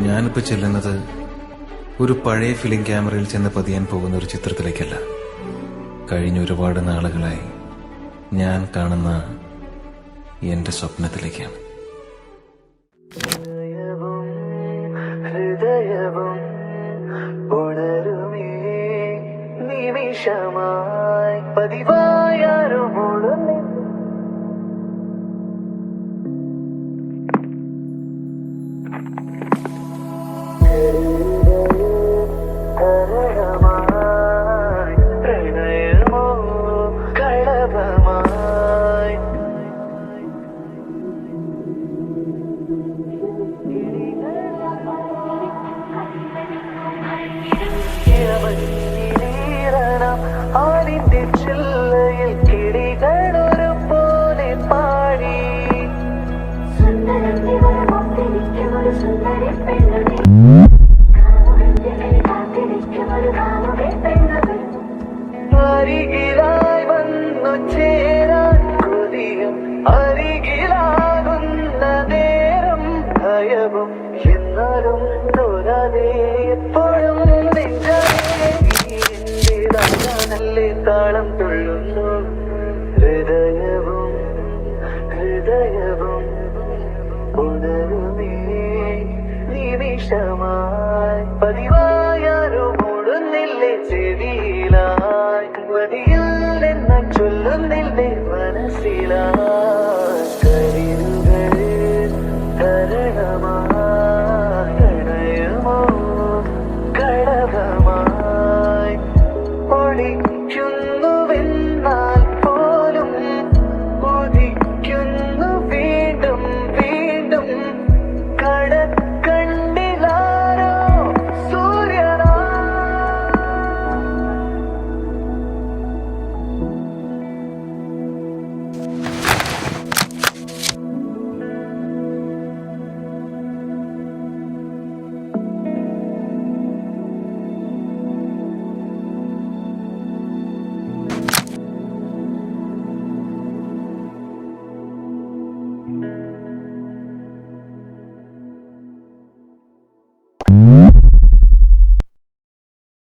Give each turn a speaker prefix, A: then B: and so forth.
A: ഞാനിപ്പോ ചെല്ലുന്നത് ഒരു പഴയ ഫിലിം ക്യാമറയിൽ ചെന്ന് പതിയാൻ പോകുന്ന ഒരു ചിത്രത്തിലേക്കല്ല. കഴിഞ്ഞ ഒരുപാട് നാളുകളായി ഞാൻ കാണുന്ന എന്റെ സ്വപ്നത്തിലേക്കാണ്.
B: ഹൃദയവും ഉണരുമേ നിമിഷമായി പതിവായാറുമുളുന്നു. പ്രണയമോ കളഭമായി ആലിന്റെ ചില്ലയിൽ കിളികളൊരു പോലെ പാടി. അരികിലായി വന്നു ചേരാൻ കൊതിയും അരികിലാകുന്ന നേരം ഭയവും എന്നാലും തോരാതെ എപ്പോഴും നെഞ്ചാനല്ലേ താളം തുള്ളുന്നു. ഹൃദയവും ഉണരുമേ നിമിഷമായി പതിവായി